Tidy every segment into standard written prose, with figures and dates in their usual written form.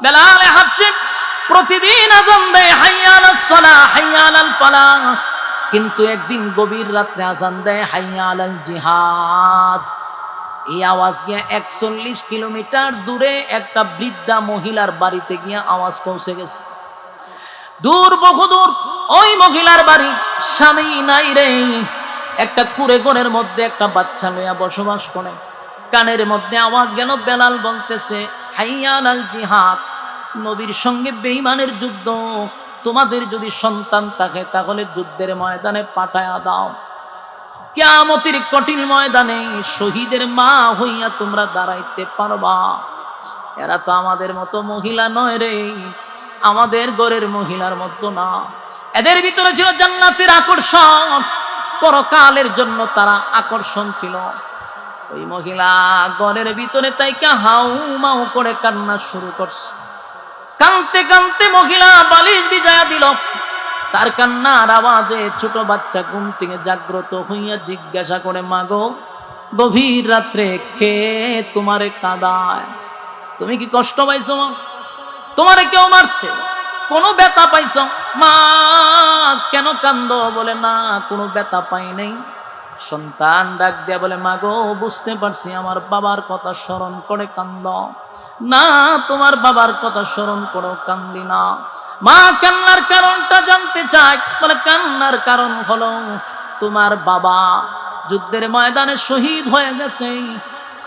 বেলালে হাবশি প্রতিদিন আযান দেয়, হাইয়া আলাস সালাহ হাইয়া আলাল ফালাহ, কিন্তু একদিন গভীর রাত্রে আযান দেয় হাইয়া আলাল জিহাদ। এই আওয়াজ গিয়া ৪১ কিলোমিটার দূরে একটা বৃদ্ধা মহিলার বাড়িতে গিয়া আওয়াজ পৌঁছে গেছে। দূর, বহু দূর। ওই মহিলার বাড়ি, স্বামী নাই রে, একটা কুড়ে ঘরের মধ্যে একটা বাচ্চা লইয়া বসবাস করে। কানের মধ্যে আওয়াজ গেল, বেলাল বলতেছে হাইয়া আলাল জিহাদ, নবীর সঙ্গে বেঈমানের যুদ্ধ। তোমাদের যদি সন্তান থাকে তাহলে যুদ্ধের ময়দানে পাঠায়া দাও। কিয়ামতের কঠিন ময়দানে শহীদের মা হইয়া তোমরা দাঁড়াইতে পারবা। এরা তো আমাদের মতো মহিলা নয় রে, আমাদের ঘরের মহিলার মতো না। এদের ভিতরে ছিল জান্নাতের আকর্ষণ, পরকালের জন্য তারা আকর্ষণ ছিল। ওই মহিলা ঘরের ভিতরে তাইকা হাউ মাউ করে কান্না শুরু করছে। কানতে কানতে মহিলা বালিশ ভিজায়া দিল। তার কান্নার আওয়াজে ছোট বাচ্চা ঘুম থেকে জাগ্রত হইয়া জিজ্ঞাসা করে, মাগো, গভীর রাত্রে কে তোমারে কাঁদায়? তুমি কি কষ্ট পাইছো? তোমারে কেউ মারছে? কোনো ব্যথা পাইছো? মা, কেন কান্দো? বলে, না, কোনো ব্যথা পাই নাই। সন্তান ডাক দিয়া বলে, মাগো, বুঝতে পারছি, আমার বাবার কথা স্মরণ করে কান্দ। না, তোমার বাবার কথা স্মরণ করো, কান্দি না। মা কান্নার কারণটা জানতে চায়। বলে, কান্নার কারণ হলো তোমার বাবা যুদ্ধের ময়দানে শহীদ হয়ে গেছে।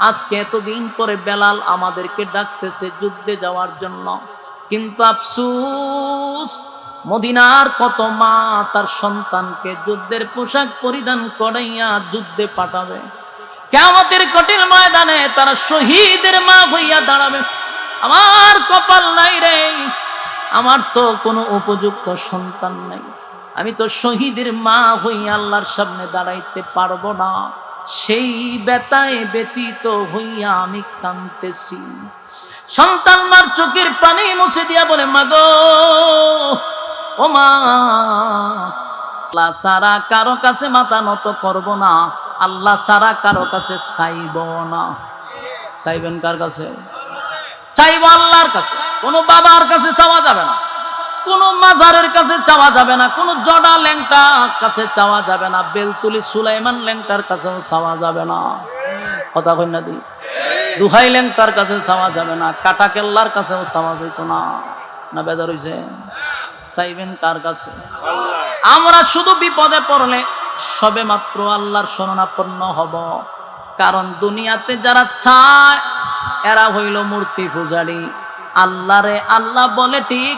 আজকে এতদিন পরে বেলাল আমাদেরকে ডাকতেছে যুদ্ধে যাওয়ার জন্য, কিন্তু আফসোস, মদিনার কত মা তার সন্তানকে যুদ্ধের পোশাক পরিধান করাইয়া যুদ্ধে পাঠাবে। কিয়ামতের কঠিন ময়দানে তারা শহীদের মা হইয়া দাঁড়াবে। আমার কপাল নাই রে, আমার তো কোনো উপযুক্ত সন্তান নাই। আমি তো শহীদের মা হইয়া আল্লাহর সামনে দাঁড়াইতে পারবো না। সেই ব্যথায় ব্যতীত হইয়া আমি কাঁদতেছি। সন্তান মার চোখের পানি মুছে দিয়া বলে, মাগো, ও মা, আল্লাহ ছাড়া কারো কাছে মাথা নত করব না, আল্লাহ ছাড়া কারো কাছে চাইব না। চাইবেন কার কাছে? চাইব আল্লাহর কাছে। কোনো বাবার কাছে চাওয়া যাবে না, কোনো মাজারের কাছে চাওয়া যাবে না, কোনো জডা ল্যাংটার কাছে চাওয়া যাবে না, বেলতুলি সুলাইমান ল্যাংটার কাছেও চাওয়া যাবে না। কথা কই না দি? দুহাই ল্যাংটার কাছে চাওয়া যাবে না, কাটা কেল্লার কাছেও চাওয়া যেত না। না বেজার হইছে? চাইবেন কার কাছে? আমরা শুধু বিপদে পড়লে সবে মাত্র আল্লাহর শরণাপন্ন হব। কারণ দুনিয়াতে যারা চায় এরা হইল মূর্তি পূজারী। আল্লাহরে আল্লাহ বলে ঠিক,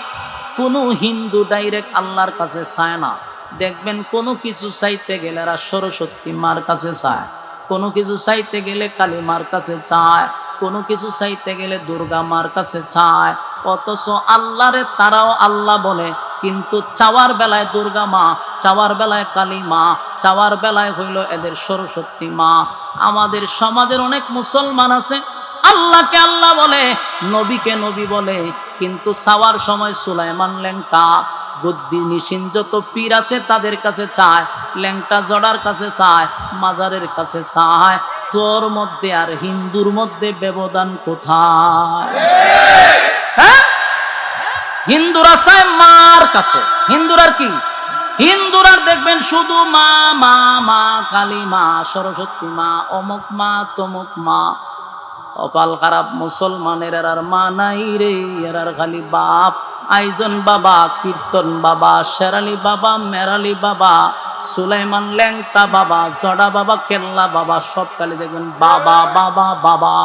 কোনো হিন্দু ডাইরেক্ট আল্লাহর কাছে চায় না। দেখবেন কোনো কিছু চাইতে গেলে এরা সরস্বতী মার কাছে চায়, কোনো কিছু চাইতে গেলে কালী মার কাছে চায়, কোনো কিছু চাইতে গেলে দুর্গা মার কাছে চায়। অথচ আল্লাহরে তারাও আল্লাহ বলে, কিন্তু চাওয়ার বেলায় দুর্গা মা, চাওয়ার বেলায় কালী মা, চাওয়ার বেলায় হইল এদের সরস্বতী মা। আমাদের সমাজের অনেক মুসলমান আছে আল্লাহকে আল্লাহ বলে, নবীকে নবী বলে, কিন্তু চাওয়ার সময় সুলাইমান ল্যাংটা, বুদ্ধি নিশিন যত পীর আছে তাদের কাছে চায়, ল্যাংটা জড়ার কাছে চায়, মাজারের কাছে চায়। তোর মধ্যে আর হিন্দুর মধ্যে ব্যবধান কোথায়? হ্যাঁ, হিন্দুরা চায় মার কাছে। হিন্দুরার কি? হিন্দুরার দেখবেন শুধু মা মা মা, কালী মা, সরস্বতী মা, অমুক মা, তমুক মা। কপাল খারাপ মুসলমানের, এরার মা নাই রে, এরার খালি বাপ। আইজন বাবা, কীর্তন বাবা, শেরালি বাবা, মেরালি বাবা, সুলাইমান ল্যাংটা বাবা, জড়া বাবা, কেল্লা বাবা, সব খালি দেখবেন বাবা বাবা বাবা।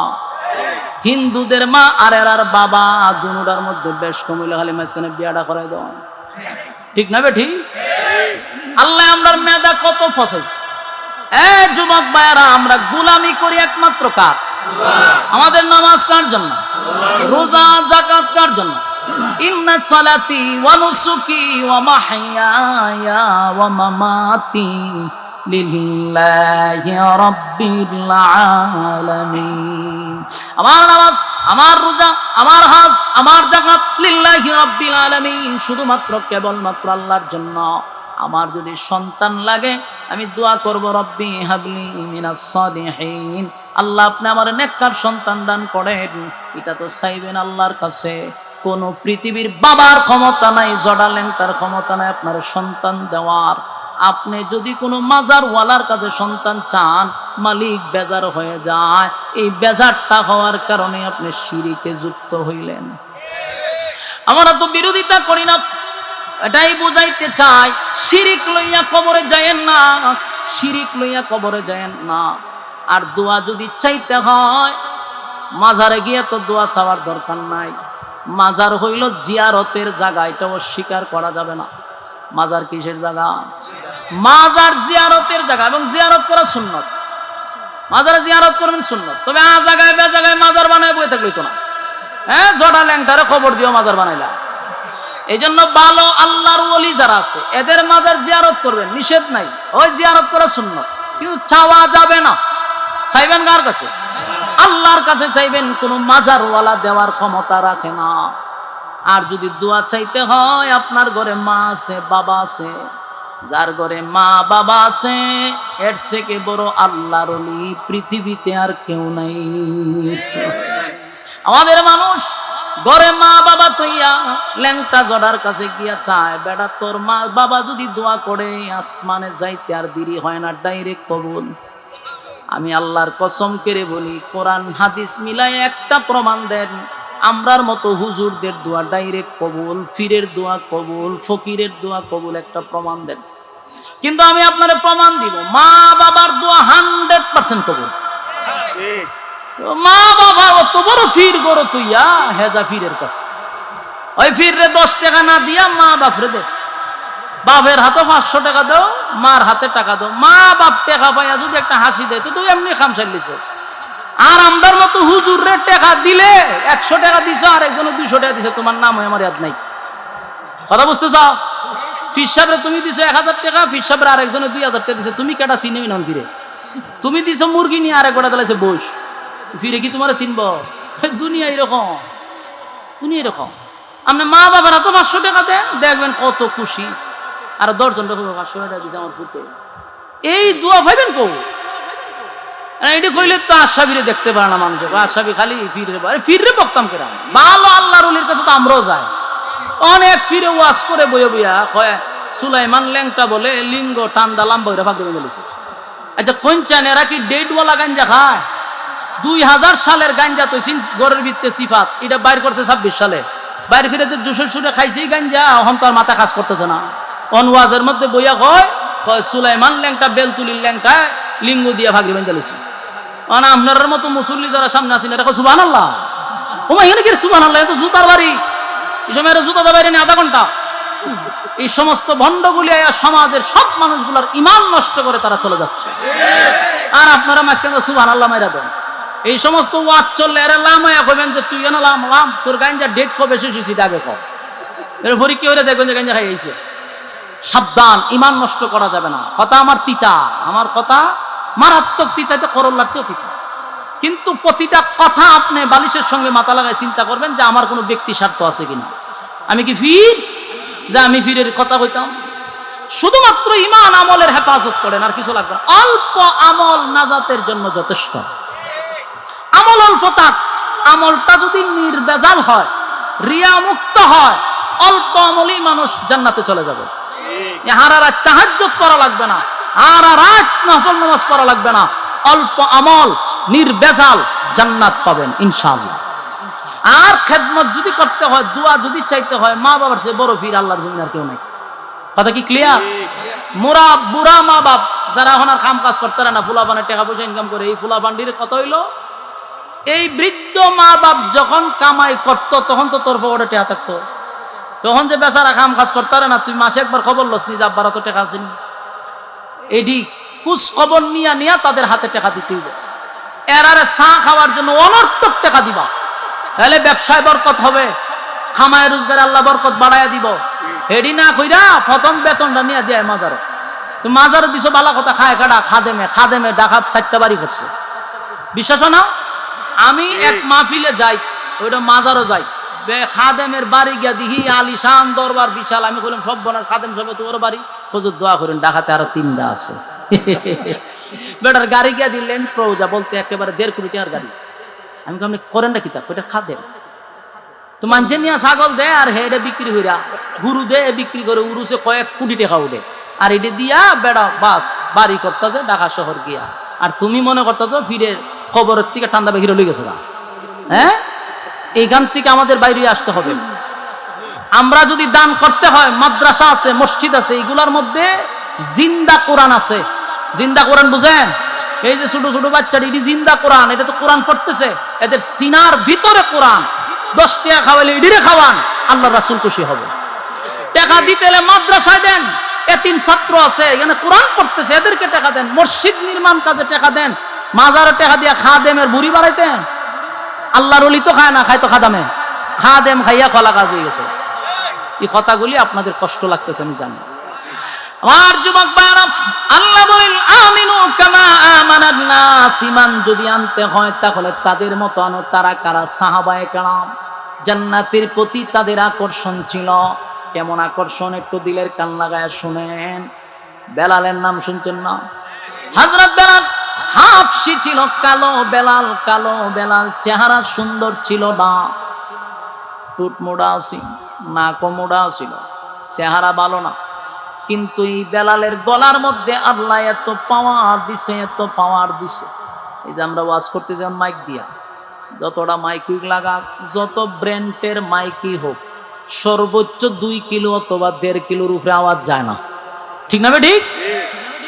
হিন্দুদের মা আর এরার বাবা, দুনুরার মধ্যে বেশ কমিলে খালি মাঝখানে বিয়াটা করাই দেওয়া। ঠিক না বেঠি? আল্লাহ আমরার মেধা কত ফসেছে। যুবক ভাইয়েরা, আমরা গুলামি করি একমাত্র কার? আমাদের নামাজ কার জন্য? রোজা যাকাত কার জন্য? ইন্না সালাতি ওয়া নুসুকি ওয়া মাহইয়ায়া ওয়া মামাতি লিল্লাহি রাব্বিল আলামিন। আমার নামাজ, আমার রোজা, আমার হজ, আমার যাকাত লিল্লাহি রাব্বিল আলামিন, শুধুমাত্র কেবলমাত্র আল্লাহর জন্য। আমার যদি সন্তান লাগে আমি দোয়া করব, রব্বি হাবলি মিনাস সালিহিন, আল্লাহ আপনি আমার নেককার সন্তান দান করেন। এটা তো চাইবেন আল্লাহর কাছে। কোন পৃথিবীর বাবার ক্ষমতা নাই, জডা ল্যাংটার ক্ষমতা নাই আপনার সন্তান দেওয়ার। আপনি যদি কোনো মাজারওয়ালার কাছে সন্তান চান, মালিক বেজার হয়ে যায়। এই বেজারটা হওয়ার কারণে আপনি শিরিকে যুক্ত হইলেন। আমরা তো বিরোধিতা করি না, এটাই বুঝাইতে চাই, শিরিক লইয়া কবরে যায়েন না, শিরিক লইয়া কবরে যায়েন না। আর দোয়া যদি চাইতে হয়, মাজারে গিয়ে তো দোয়া চাওয়ার দরকার নাই। মাজার হইল জিয়ারতের জায়গা, এটা অস্বীকার করা যাবে না। মাজার কিসের জায়গা? মাজার জিয়ারতের জায়গা, এবং জিয়ারত করা সুন্নত। মাজারে জিয়ারত করবেন সুন্নত, তবে আ জায়গায় বে জায়গায় মাজার বানায় বই থাকলে তো না। হ্যাঁ, জটা ল্যাংটারে খবর দিও মাজার বানাইলা। এই জন্য ভালো আল্লাহর ওলি যারা আছে এদের মাজার জিয়ারত করবেন, নিষেধ নাই, ওই জিয়ারত করা সুন্নত। কিন্তু চাওয়া যাবে না। চাইবেন কার কাছে? আল্লাহর কাছে চাইবেন, কোনো মাজারওয়ালা দেওয়ার ক্ষমতা রাখে না। আর যদি দোয়া চাইতে হয়, আপনার ঘরে মা আছে, বাবা আছে, যার ঘরে মা বাবা আছে এর থেকে বড় আল্লাহর ওলি পৃথিবীতে আর কেউ নাই। আমাদের মানুষ ঘরে মা বাবা তৈয়া ল্যাংটা জড়ার কাছে গিয়া চায়, বেটা তোর মা বাবা যদি দোয়া করে আসমানে যাইতে আর দেরি হয় না, ডাইরেক্ট কবুল। আমি আল্লাহর কসম করে বলি, কোরআন হাদিস মিলাই একটা প্রমাণ দেন, আমরার মতো হুজুরদের দোয়া ডাইরেক্ট কবুল, ফিরের দোয়া কবুল, ফকিরের দোয়া কবুল, একটা প্রমাণ দেন। কিন্তু আমি আপনার প্রমাণ দিব, মা বাবার দোয়া 100% কবুল। মা বাবা অত বড় ফির গড় তুইয়া হেজা ফিরের কাছে, ওই ফিরে 10 টাকা না দিয়া মা বাপরে দে, বাপের হাতে 500 টাকা দাও, মার হাতে টাকা দাও। মা বাপ টাকা পাইয়া যদি একটা হাসি দেয় তো তুই এমনি খামসাই লিছে। আর আমরার মতো হুজুরে টাকা দিলে 100 টাকা দিছ, আর একজন 200 টাকা দিছে, তোমার নাম আমার ইয়াদ নাই। কথা বুঝতে চাও? ফির সাহেবরে তুমি দিছো 1000 টাকা, ফির সাহেবরে আরেকজনে 2000 টাকা দিছে, তুমি কেটা চিনবি না ফিরে? তুমি দিছো মুরগি নিয়ে আরেক গোটা দিলাইছে বস, ফিরে কি তোমার চিনব? দুনিয়া এরকম, দুনিয়া এরকম। আপনি মা বাবারা তো 500 টাকা দেন, দেখবেন কত খুশি। আর 10 জন 500 টাকা দিছে আমার পুত্র, এই দোয়া পাইবেন কো? এটি কইলে তো আশাবিরে দেখতে পারে না মানুষ, আশাবি খালি ফিরে ফিরে বকতাম কেরাম। ভালো আল্লাহর ওলির কাছে তো আমরাও যাই, অনেক ফিরে ওয়াজ করে বইয়া বইয়া কয় সুলাইমান ল্যাংটা বলে লিঙ্গ টান্দা লাম্বা হইরা ভাগ দিয়ে দিয়েছে। আচ্ছা কোন চান এরা কি ডেটওয়ালা গাঞ্জা খায়? 2000 সালের গাঞ্জা তো গরের ভিত্তে সিফাত, এটা বাইর করছে 26 সালে। বাইরে ফিরে যে 200 সুরে খাইছে গাঞ্জা, এখন তো আর মাথা কাজ করতেছে না। অনওয়াজের মধ্যে বইয়া কয় সুলাইমান ল্যাংটা বেলতুলির ল্যাংটা লিঙ্গ দিয়া ভাগরি বান্ধা লইছে। মানে আপনার মতো মুসল্লি যারা সামনে আছেন এটা সুবহানাল্লাহ, ওমা এখানে কি সুবহানাল্লাহ, এত জুতার বাড়ি, এই সময় জুতা দাবাইরে নিয়ে আধা ঘন্টা। এই সমস্ত ভণ্ডগুলি সমাজের সব মানুষগুলোর ইমান নষ্ট করে তারা চলে যাচ্ছে, আর আপনারা মাঝখানে সুবহানাল্লাহ মাইরা দেন। এই সমস্ত ওয়াজ চললে এরা লামায়া কইবেন যে তুই কেন লাম লাম, তোর গাঞ্জা ডেট কবে শেষ হয়েছে আগে কম, এর পরীক্ষা হইলে দেখবেন যে গাঞ্জা খাই আইছে। সাবধান, ইমান নষ্ট করা যাবে না। কথা আমার তিতা, আমার কথা মারাত্মক তিতাতে করল্লার চেয়েও তিতা। কিন্তু প্রতিটা কথা আপনি বালিশের সঙ্গে মাথা লাগায় চিন্তা করবেন যে আমার কোনো ব্যক্তি স্বার্থ আছে কিনা। আমি কি ফির যে আমি ফিরের কথা কইতাম? শুধুমাত্র ইমান আমলের হেফাজত করেন, আর কিছু লাগবে না। অল্প আমল নাজাতের জন্য যথেষ্ট। আমল অল্প থাক, আমলটা যদি নির্বেজাল হয়, রিয়া মুক্ত হয়, অল্প আমলই মানুষ জান্নাতে চলে যাবে। হারা রাত তাহাজ্জুদ পড়া লাগবে না, হারা রাত নফল নামাজ পড়া লাগবে না, অল্প আমল নির্বেজাল জান্নাত পাবেন ইনশাআল্লাহ। আর খেদমত যদি করতে হয়, দোয়া যদি চাইতে হয়, মা বাবার চেয়ে বড় ফির আল্লাহর জমিনে আর কেউ নাই। কথা কি ক্লিয়ার? মোরা বুড়া মা বাপ যারা এখন আর কাম কাজ করতে না, ফুলাপানের টাকা পয়সা ইনকাম করে, এই ফুলাপান্ডির কত হইলো? এই বৃদ্ধ মা বাপ যখন কামাই করত তখন তো তোর পকেটে টাকা থাকতো, তখন যে বেচারা কাম কাজ করতে না, তুই মাসে একবার খবর লস নি যে আব্বারা তো টাকা আসেনি। এটি কুচ খবর নিয়া নিয়া তাদের হাতে টাকা দিতে হইব। এরারে চা খাওয়ার জন্য অনর্থক টাকা দিবা, তাহলে ব্যবসায় বরকত হবে, খামায় রোজগারে আল্লাহ বরকত বাড়াইয়া দিব। এডি না কইরা প্রথম বেতনটা নিয়ে দিয়ে মাজারও, তো মাজারও দিছো বালা কথা, খায় কাটা খাদেমে খাদেমে ডাকা 4টা বাড়ি করছে। বিশ্বাস না? আমি এক মাহফিলে যাই, ওইটা মাজারও যাই, খাদেমের বাড়ি গিয়া দিহি আলিশান দরবার বিশাল। আমি বললাম সব বোনার খাদেম সবে তোমার বাড়ি, হুজুর দোয়া করেন, ডাকাতে আরো 3টা আছে। বেটার গাড়ি গিয়া দিলেন প্রৌজা বলতে একেবারে 1.5 কোটি টাকার গাড়ি। আমি আপনি করেন না কিতাব, ওইটা খাদেম। তো মানুষের নিয়ে ছাগল দেয় আর হেডে বিক্রি করিয়া গুরু দে বিক্রি করে উরুসে কয়েক কোটি টাকা উঠে আর এটি দিয়া বেড়া বাস বাড়ি করতেছে ঢাকা শহর গিয়া আর তুমি মনে করতেছ ফিরে খবরের থেকে ঠান্ডা বাহির হয়ে গেছে না। হ্যাঁ, এইখান থেকে আমাদের বাইরে আসতে হবে। আমরা যদি দান করতে হয়, মাদ্রাসা আছে, মসজিদ আছে, এইগুলার মধ্যে জিন্দা কোরআন আছে। জিন্দা কোরআন বুঝেন? এই যে ছোট ছোট বাচ্চারা, এটি জিন্দা কোরআন, এটা তো কোরআন পড়তেছে, এদের সিনার ভিতরে কোরআন। 10 টাকা খাওয়াইলে এডিরে খাওয়ান, আল্লাহ রাসূল খুশি হবে। টাকা দিতে হলে মাদ্রাসায় দেন, এতিম ছাত্র আছে এখানে কোরআন পড়তেছে, এদেরকে টাকা দেন। মসজিদ নির্মাণ কাজে টাকা দেন, মাজারে টাকা দিয়া খাদেমের বুড়ি বাড়াইতেন। আল্লাহর ওলি তো খায় না, খায় তো খাদামে, খাদেম খাইয়া খোলা কাজ হয়ে গেছে। এই কথাগুলি আপনাদের কষ্ট লাগতেছে আমি জানি। আমার যুবক ভাইরা, আল্লাহ বলেন আমিনু কামা আমানান নাস, ঈমান যদি আনতে হয় তাহলে তাদের মতো আনো। তারা কারা? সাহাবায়ে কেরাম। জান্নাতের প্রতি তাদের আকর্ষণ ছিল। কেমন আকর্ষণ? একটু দিলের কান লাগায় শুনেন। বেলালের নাম শুনছেন না? হযরত বেলাল হাবশী ছিল, কালো বেলাল, কালো বেলাল। চেহারা সুন্দর ছিল না, টুট মোড়া ছিল, নাক মোড়া ছিল, চেহারা ভালো না। কিন্তু এই বেলালের গলার মধ্যে আল্লাহ এত পাওয়ার দিছে, এত পাওয়ার দিছে। এই যে আমরা ওয়াজ করতে যেমন মাইক দিয়া, যতটা মাইক লাগা, যত ব্র্যান্ডের মাইকই হোক, সর্বোচ্চ 2 কিলো অথবা 1.5 কিলোর উপরে আওয়াজ যায় না। ঠিক না? ঠিক।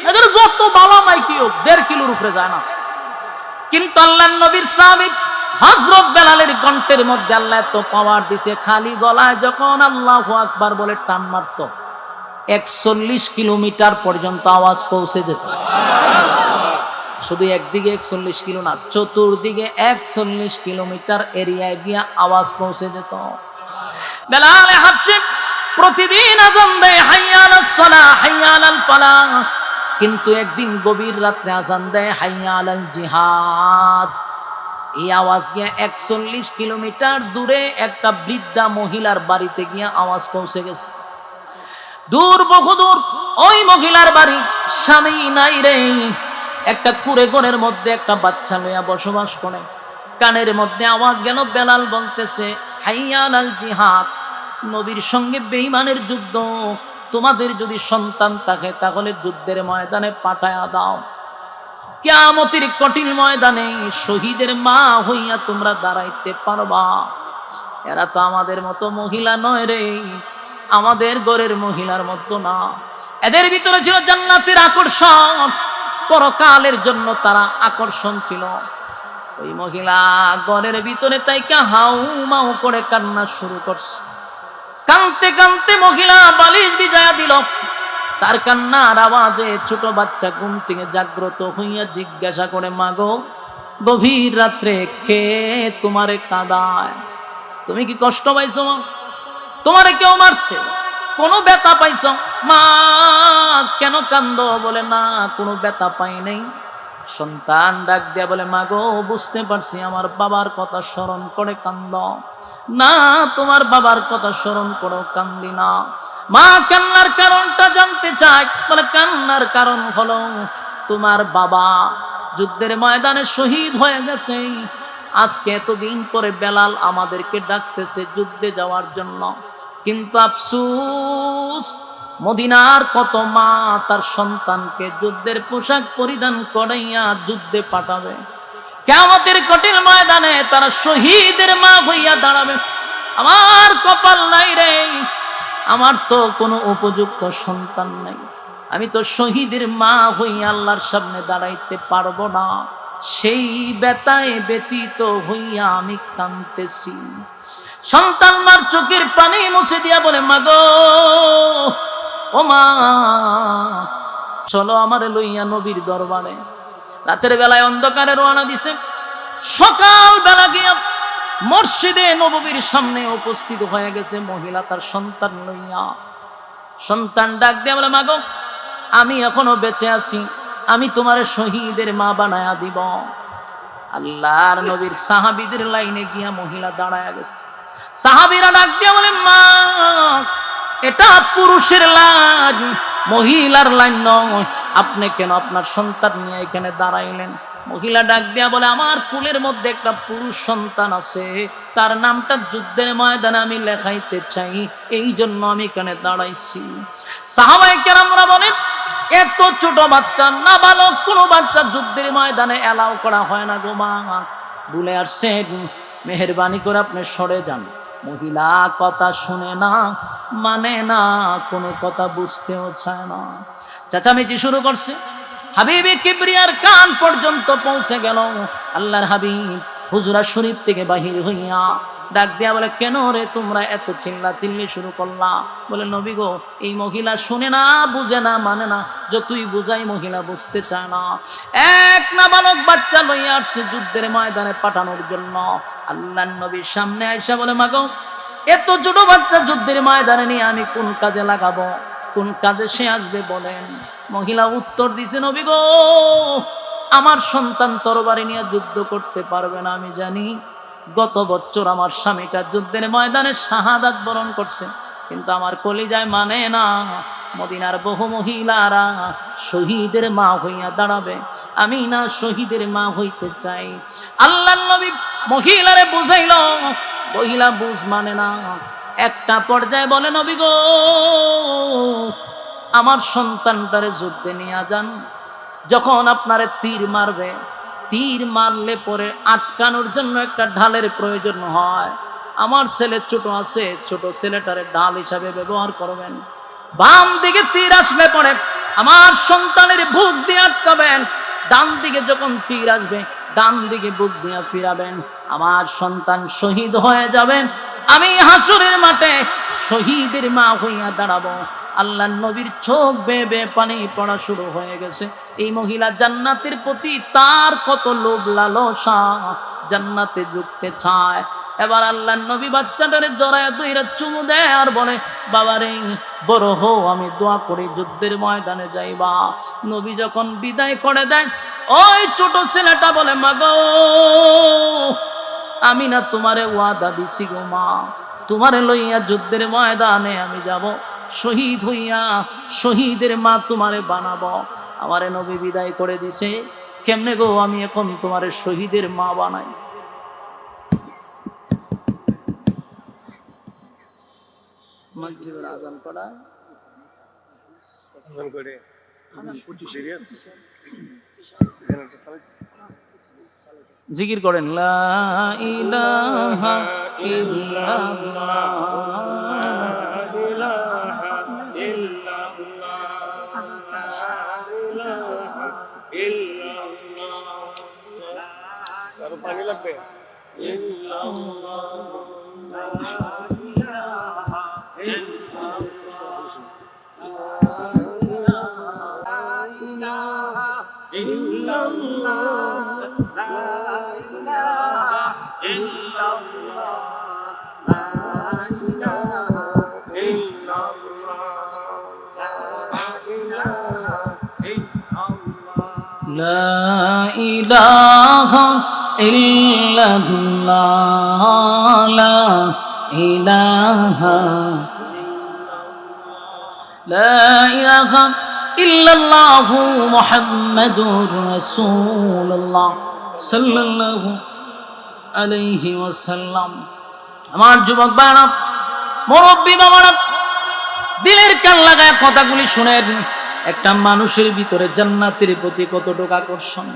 এদের যত ভালো মাইকই হোক 1.5 কিলোর উপরে যায় না। কিন্তু আল্লাহর নবীর সাহাবী হযরত বেলালের কণ্ঠের মধ্যে আল্লাহ এত পাওয়ার দিছে, খালি গলায় যখন আল্লাহু আকবার বলে টান মারত, 41 কিলোমিটার পর্যন্ত আওয়াজ পৌঁছে যেত। শুধু একদিকে 41 কিলো না, চতুর্দিকে 41 কিলোমিটার এরিয়ায় গিয়া আওয়াজ পৌঁছে যেত। বেলাল হাবশী প্রতিদিন আযান দেয়, হাইয়া আলাস সালাহ, হাইয়া আলাল ফালাহ। কিন্তু একদিন গভীর রাত্রে আযান দেয়, হাইয়া আলাল জিহাদ। এই আওয়াজ গিয়া 41 কিলোমিটার দূরে একটা বৃদ্ধা মহিলার বাড়িতে গিয়া আওয়াজ পৌঁছে গেছে। দূর, বহু দূর। ওই মহিলার বাড়ি, স্বামী নাই রে, একটা কুড়ে ঘরের মধ্যে একটা বাচ্চা লইয়া বসবাস করে। কানের মধ্যে আওয়াজ গেল, বেলাল বলতেছে হাইয়া আলাল জিহাদ, নবীর সঙ্গে বেঈমানের যুদ্ধ। তোমাদের যদি সন্তান থাকে তাহলে যুদ্ধের ময়দানে পাঠায়া দাও। কিয়ামতের কঠিন ময়দানে শহীদের মা হইয়া তোমরা দাঁড়াইতে পারবা। এরা তো আমাদের মতো মহিলা নয় রে, আমাদের ঘরের মহিলার মতো না। এদের ভিতরে ছিল জান্নাতের আকর্ষণ, পরকালের জন্য তারা আকর্ষণ ছিল। ওই মহিলা ঘরের ভিতরে তাইকা হাউ মাউ করে কান্না শুরু করছে। কানতে কানতে মহিলা বালিশ বিছায়া দিল। তার কান্নার আওয়াজে ছোট বাচ্চা ঘুম থেকে জাগ্রত হইয়া জিজ্ঞাসা করে, মাগো, গভীর রাত্রে কে তোমারে কাঁদায়? তুমি কি কষ্ট পাইছো? তোমারে কেউ মারছে? কোনো ব্যথা পাইছো? মা কেন কান্দো? বলে না, কোনো ব্যথা পাই নাই। সন্তান ডাক দিয়া বলে, মাগো, বুঝতে পারছি, আমার বাবার কথা স্মরণ করে কান্দ না। তোমার বাবার কথা স্মরণ করো, কান্দি না। মা কান্নার কারণটা জানতে চায়। বলে, কান্নার কারণ হলো তোমার বাবা যুদ্ধের ময়দানে শহীদ হয়ে গেছে। আজকে এতদিন পরে বেলাল আমাদেরকে ডাকতেছে যুদ্ধে যাওয়ার জন্য, কিন্তু আফসোস, মদিনার কত মা তার সন্তানকে যুদ্ধের পোশাক পরিধান করাইয়া যুদ্ধে পাঠাবে। কিয়ামতের কঠিন ময়দানে তারা শহীদের মা হইয়া দাঁড়াবে। আমার কপাল নাই রে, আমার তো কোনো উপযুক্ত সন্তান নাই। আমি তো শহীদের মা হইয়া আল্লাহর সামনে দাঁড়াইতে পারবো না। সেই ব্যথায় ব্যতীত হইয়া আমি কাঁদতেছি। সন্তান মার চোখের পানি মুছে দিয়া বলে, মাগো, ও মা, চলো আমারে লইয়া নবীর দরবারে। রাতের বেলায় অন্ধকারে রওনা দিছে। সকাল বেলা গিয়া মসজিদে নববীর সামনে উপস্থিত হয়ে গেছে মহিলা তার সন্তান লইয়া। সন্তান ডাক দিয়ে বলে, মাগো, আমি এখনো বেঁচে আছি, আমি তোমার শহীদের মা বানায়া দিব। আল্লাহর নবীর সাহাবীদের লাইনে গিয়া মহিলা দাঁড়ায়া গেছে। সাহাবীরা ডাক দিয়ে বলে, মা, এটা পুরুষের লাইন, মহিলার লাইন নয়। আপনি কেন আপনার সন্তান নিয়ে এখানে দাঁড়াইলেন? মহিলা ডাক দিয়া বলে, আমার কুলের মধ্যে একটা পুরুষ সন্তান আছে, তার নামটা যুদ্ধের ময়দানে আমি লেখাইতে চাই, এই জন্য আমি এখানে দাঁড়াইছি। সাহাবায়ে কেরামরা বলেন, এত ছোট বাচ্চা, নাবালক কোনো বাচ্চা যুদ্ধের ময়দানে এলাও করা হয় না গো মা, বলে আসছেন, মেহেরবানি করে আপনি সরে যান। মহিলা কথা শুনে না, মানে না, কোনো কথা বুঝতেও চায় না, চেঁচামেচি শুরু করছে। হাবিবে কিবরিয়ার কান পর্যন্ত পৌঁছে গেল। আল্লাহর হাবিব হুজরা শরীফ থেকে বাহির হইয়া ডাক দিয়া বলে, কেন রে তোমরা এত চিল্লা চিল্লি শুরু করলা? বলে, নবী গো, এই মহিলা শুনে না, বুঝে না, মানে না, যতই বুঝাই মহিলা বুঝতে চায় না। এক নাবালক বাচ্চা লইয়া আসছে যুদ্ধের ময়দানে পাঠানোর জন্য। আল্লাহর নবীর সামনে আইসা বলে, মাগো, এত ছোট বাচ্চা যুদ্ধের ময়দানে নিয়ে আমি কোন কাজে লাগাবো? কোন কাজে সে আসবে বলেন? মহিলা উত্তর দিছে, নবী গো, আমার সন্তান তরবারি নিয়ে যুদ্ধ করতে পারবে না আমি জানি। গত বছর আমার স্বামীটা যুদ্ধের ময়দানে শাহাদাত বরণ করছে, কিন্তু আমার কলিজায় মানে না, মদিনার বহু মহিলারা শহীদের মা হইয়া দাঁড়াবে, আমি না শহীদের মা হইতে চাই। আল্লাহর নবী মহিলারে বুঝাইল, মহিলা বুঝ মানে না। একটা পর্যায়ে বলে, নবী গো, আমার সন্তানটারে যুদ্ধে নিয়ে যান, যখন আপনারে তীর মারবে, তীর মারলে পরে আটকানোর জন্য একটা ঢালের প্রয়োজন হয়। আমার ছেলে ছোট আছে, ছোট ছেলেটারে ঢাল হিসাবে ব্যবহার করবেন। বাম দিকে তীর আসলে পরে আমার সন্তানের বুক দিয়ে আটকাবেন, ডান দিকে যখন তীর আসবে ডান দিকে বুক দিয়ে ফিরাবেন। আমার সন্তান শহীদ হয়ে যাবেন, আমি হাসরের মাঠে শহীদের মা হইয়া দাঁড়াবো। আল্লাহর নবীর চোখ বেয়ে বেয়ে পানি পড়া শুরু হয়ে গেছে। এই মহিলা জান্নাতের প্রতি তার কত লোভ লালসা, জান্নাতে ঢুকতে চায়। এবার আল্লাহর নবী বাচ্চাটারে জড়ায় দুইরা চুমু দেয় আর বলে, বাবারে বড় হও, আমি দোয়া করি যুদ্ধের ময়দানে যাইবা। নবী যখন বিদায় করে দেয়, ওই ছোট ছেলেটা বলে, মাগো, আমি না তোমারে ওয়াদা দিছি গো মা, তোমারে লইয়া যুদ্ধের ময়দানে আমি যাব, শহীদ হইয়া শহীদের মা তোমারে বানাবো। আমারে নবী বিদায় করে দিছে, কেমনে গো আমি এখন তোমারে শহীদের মা বানাই? মাগরিবের আযান পড়া করে জিকির করেন, লা ইলাহা ইল্লাল্লাহ, আরো পানি লাগবে। লা ইলাহা ইল্লাল্লাহ, লা ইলাহা, লা ইলাহা ইল্লাল্লাহু মুহাম্মাদুর রাসূলুল্লাহ সাল্লাল্লাহু আলাইহি ওয়াসাল্লাম। আমার যুবক ভাইরা, মুরব্বি বাবারা, দিলের কান লাগায় কথাগুলি শুনেন। একটা মানুষের ভিতরে জান্নাতের প্রতি কতটুকু আকর্ষণ,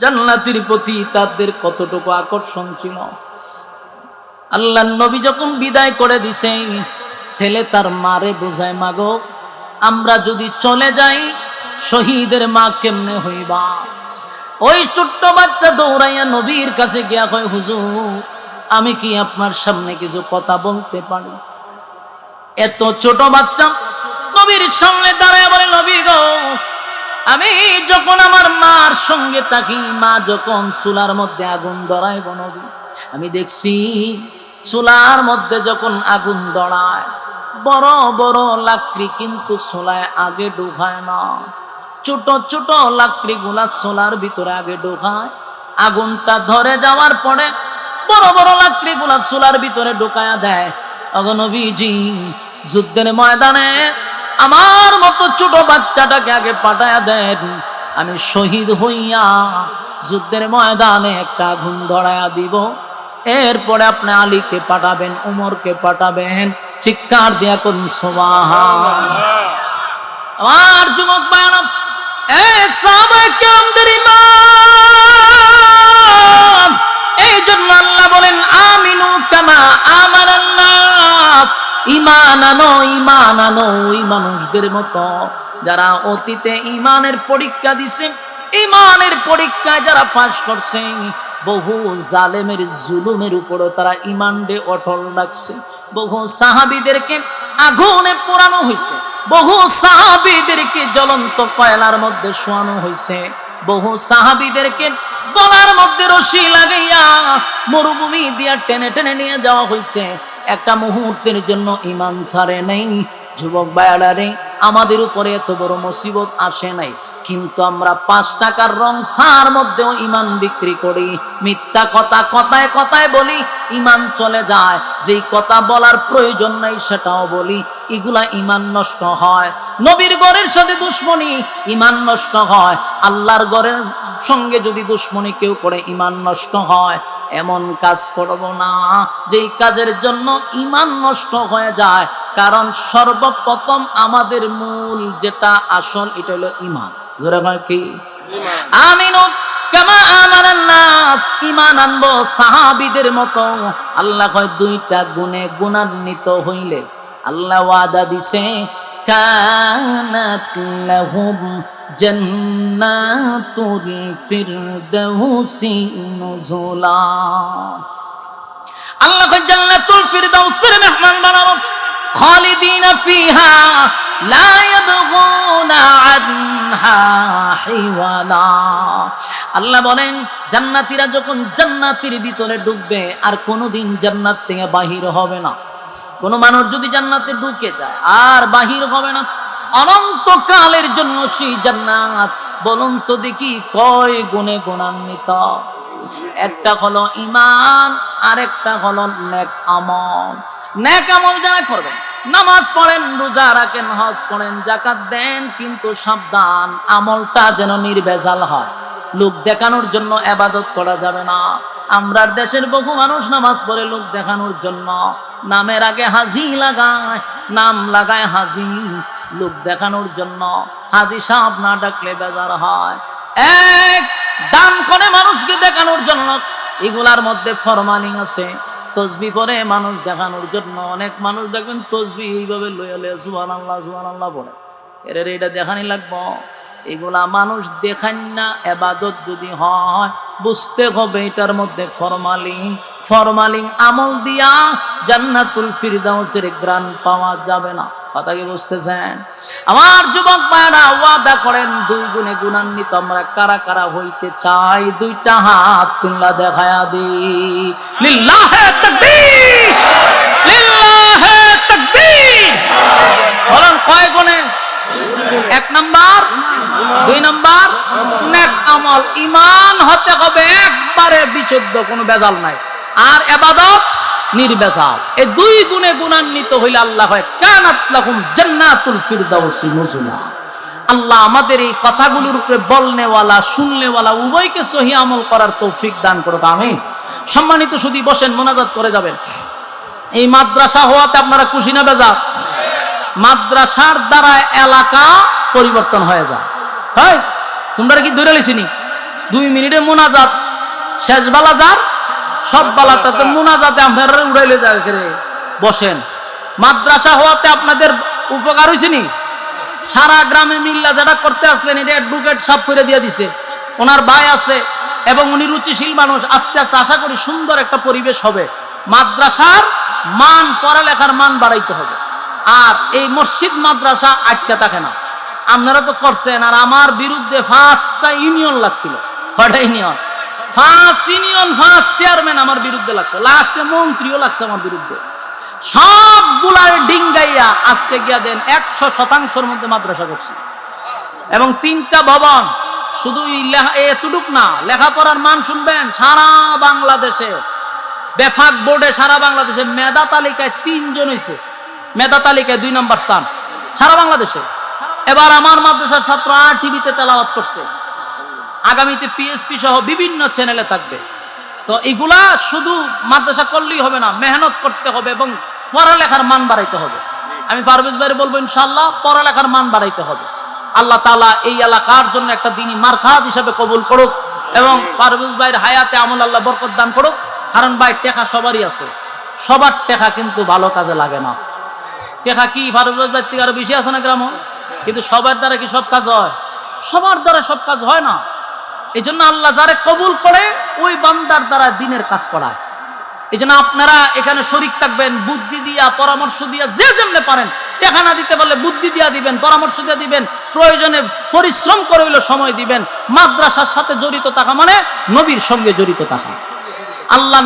জান্নাতের প্রতি তাদের কতটুকু আকর্ষণ ছিল। আল্লাহর নবী যখন বিদায় করে দিছে, ছেলে তার মারে বোঝায়, মাগো, আমরা যদি চলে যাই শহীদের মা কেমনে হইবা? ওই ছোট্ট বাচ্চা দৌড়াইয়া নবীর কাছে গিয়া কয়, হুজুর, আমি কি আপনার সামনে কিছু কথা বলতে পারি? এত ছোট বাচ্চা নবীর সামনে দাঁড়ায় বলে, নবী গো, আমি যখন আমার মার সঙ্গে থাকি, মা যখন চুলার মধ্যে আগুন ধরায় গো নবী, আমি দেখছি চুলার মধ্যে যখন আগুন ধরায় বড় বড় লাকড়ি কিন্তু চুলায় আগে ঢোকায় না, ছোট ছোট লাকড়ি গুলা চুলার ভিতরে আগে ঢোকায়। আগুনটা ধরে যাওয়ার পরে বড় বড় লাকড়ি গুলা চুলার ভিতরে ঢোকায়া দেয়। ওগো নবীজি, যুদ্ধের ময়দানে আমার মতো ছোট বাচ্চাটাকে আগে পাঠায়া দেন, আমি শহীদ হইয়া যুদ্ধের ময়দানে একটা আগুন ধরায়া দিব। এরপরে আপনি আলীকে পাঠাবেন, উমরকে পাঠাবেন। চিৎকার দিয়া কোন সুবহানাল্লাহ। আমার যুবক ভাইরা, এই সাহাবায়ে কেরামদের ইমান, এই জন্য আল্লাহ বলেন আমিনু কামা আমানান নাস, ঈমান আনো, ঈমান আনো ওই মানুষদের মতো যারা অতীতে ঈমানের পরীক্ষা দিছে, ঈমানের পরীক্ষায় যারা পাস করছে। বহু জালেমের জুলুমের উপরও তারা ঈমানকে অটল রাখছে। বহু সাহাবীদেরকে আগুনে পোড়ানো হয়েছে, বহু সাহাবীদেরকে জ্বলন্ত কয়লার মধ্যে শোয়ানো হয়েছে, বহু সাহাবীদেরকে গলার মধ্যে রশি লাগাইয়া মরুভূমি দিয়া টেনে টেনে নিয়ে যাওয়া হয়েছে। একটা মুহূর্তের জন্য ঈমান ছাড়ে নাই। যুবক ভাইরা রে, আমাদের উপরে এত বড় মুসিবত আসে নাই, কিন্তু আমরা 5 টাকার রং সার মধ্যেও ঈমান বিক্রি করি। মিথ্যা কথা কথায় কথায় বলি, ঈমান চলে যায়। যেই কথা বলার প্রয়োজন নাই সেটাও বলি, এগুলা ঈমান নষ্ট হয়। নবীর ঘরের সাথে দুশ্মনী, ঈমান নষ্ট হয়। আল্লাহর ঘরের সঙ্গে যদি দুশ্মনী কেউ করে, ঈমান নষ্ট হয়। এমন কাজ করব না যেই কাজের জন্য ঈমান নষ্ট হয়ে যায়। কারণ সর্বপ্রথম আমাদের মূল যেটা আসল, এটা হলো ঈমান। জোরে বলেন কি? আমিনু কামা আমানান নাস, ঈমান আনবো সাহাবীদের মতো। আল্লাহ কয় 2টা গুণে গুণান্বিত হইলে আল্লাহ ওয়াদা দিছে, কানাত লাহুম জান্নাতুল ফিরদাউসি নুজুলা। আল্লাহ কয় জান্নাতুল ফিরদাউসের মেহমান বানাবো, খালিদিনা ফিহা লা ইয়াবগুনা আনহা হিওয়ালা। আল্লাহ বলেন, জান্নাতীরা যখন জান্নাতের ভিতরে ঢুকবে আর কোনোদিন জান্নাত থেকে বাহির হবে না। কোন মানুষ যদি জান্নাতে ঢুকে যায় আর বাহির হবে না, অনন্তকালের জন্য সেই জান্নাত। বলুন তো দেখি কয় গুণে গুণান্বিত? একটা হলো ঈমান, আর একটা হলো নেক আমল। নেক আমল যারা করবেন, নামাজ পড়েন, রোজা রাখেন, হজ করেন, যাকাত দেন, কিন্তু সাবধান আমলটা যেন নির্ভেজাল হয়। লোক দেখানোর জন্য ইবাদত করা যাবে না। আমরার দেশের বহু মানুষ নামাজ পড়ে লোক দেখানোর জন্য, নামের আগে হাজি লাগায়, নাম লাগায় হাজি, লোক দেখানোর জন্য। হাজি সাহেব না ডাকলে বেজার হয়। এক দান করে মানুষকে দেখানোর জন্য, এগুলার মধ্যে ফরমালিং আছে। তসবিহ পড়ে মানুষ দেখানোর জন্য, অনেক মানুষ দেখবেন তসবিহ এইভাবে লইয়া লইয়া সুবহানাল্লাহ সুবহানাল্লাহ বলে, এর এটা দেখানি লাগবো। এগুলা মানুষ দেখান না। ইবাদত যদি হয় বুঝতে হবে এটার মধ্যে ফরমালিং আমল দিয়া জান্নাতুল ফিরদাউসের গ্রান পাওয়া যাবে না। কথা কি বুঝতেছেন? আমার যুবক ভাইরা, ওয়াদা করেন 2 গুণে গুণান্বিত আমরা কারা কারা হইতে চাই? 2টা হাত তুললা দেখায়া দি। লিল্লাহে তাকবীর, লিল্লাহে তাকবীর। বলেন কয় গুণে? 1 নাম্বার, 2 নাম্বার নেক আমল। ঈমান হতে হবে একবারে বিশুদ্ধ, কোনো বেজাল নাই। আর ইবাদত নির্বেজাল। এই 2 গুণে গুণান্বিত হইলে আল্লাহ হয় কানাত লাহুম জান্নাতুল ফিরদাউসি নুজুলা। আল্লাহ আমাদের এই কথাগুলোর উপরে বলনেওয়ালা শুননেওয়ালা উভয়কে সহি আমল করার তৌফিক দান করুক, আমিন। সম্মানিত সুধী, বসেন, মোনাজাত করে যাবেন। এই মাদ্রাসা হওয়াতে আপনারা খুশি না বেজার? মাদ্রাসার দ্বারা এলাকা পরিবর্তন হয়ে যায়। হ্যাঁ, তোমরা কি ধরে লিছিনি 2 মিনিটে মোনাজাত শেষ বেলা যার সব বেলাটাতে মোনাজাতে আপনারা উড়াইলে যায়। বসেন। মাদ্রাসা হওয়াতে আপনাদের উপকার হয়েছে নি? সারা গ্রামে মিল্লা যেটা করতে আসলেন, এটা অ্যাডভোকেট সাফ করে দিয়ে দিছে। ওনার ভাই আছে এবং উনি রুচিশীল মানুষ। আস্তে আস্তে আশা করি সুন্দর একটা পরিবেশ হবে। মাদ্রাসার মান, পড়ালেখার মান বাড়াইতে হবে। আর এই মসজিদ মাদ্রাসা আটকে থাকে না। আপনারা তো করছেন। আর আমার বিরুদ্ধে 5টা ইউনিয়ন লাগছিল। কয়টা ইউনিয়ন? 5 ইউনিয়ন, 5 চেয়ারম্যান আমার বিরুদ্ধে লাগছে। লাস্টে মন্ত্রীও লাগছে আমার বিরুদ্ধে। সবগুলার ডিঙ্গাইয়া আজকে গিয়া দেন 100% মধ্যে মাদ্রাসা করছি। এবং 3টা ভবন। শুধু এতটুক না, লেখাপড়ার মান শুনবেন। সারা বাংলাদেশে বেফাক বোর্ডে সারা বাংলাদেশে মেধা তালিকায় 3 জন হয়েছে। মেধা তালিকায় 2 নম্বর স্থান। সারা বাংলাদেশে। এবার আমার মাদ্রাসার ছাত্ররা টিভিতে তেলাওয়াত করছে, আগামীতে পিএসপি সহ বিভিন্ন চ্যানেলে থাকবে। তো এগুলা শুধু মাদ্রাসা করলেই হবে না, মেহনত করতে হবে এবং পড়ালেখার মান বাড়াইতে হবে। আমি পারভেজ ভাইরে বলবো ইনশাআল্লাহ পড়ালেখার মান বাড়াইতে হবে। আল্লাহ তাআলা এই এলাকার জন্য একটা দ্বীনি মারকাজ হিসেবে কবুল করুক এবং পারভেজ ভাইয়ের হায়াতে আমল আল্লাহ বরকত দান করুক। কারণ ভাই টেকা সবারই আছে, সবার টেকা কিন্তু ভালো কাজে লাগে না। টেকা কি পারভেজ ভাই থেকে আরো বেশি আছে না গ্রাম, কিন্তু সবার দ্বারা কি সব কাজ হয়? সবার দ্বারা সব কাজ হয় না। এই জন্য আল্লাহ যারে কবুল করে ওই বান্দার দ্বারা দিনের কাজ করায়। এই জন্য আপনারা এখানে শরীক থাকবেন, বুদ্ধি দিয়া পরামর্শ দিয়া যে যেমনে পারেন, টাকা না দিতে পারলে বুদ্ধি দিয়া দিবেন, পরামর্শ দিয়া দিবেন, প্রয়োজনে পরিশ্রম করে হইলো সময় দিবেন। মাদ্রাসার সাথে জড়িত থাকা মানে নবীর সঙ্গে জড়িত থাকা। আল্লাহ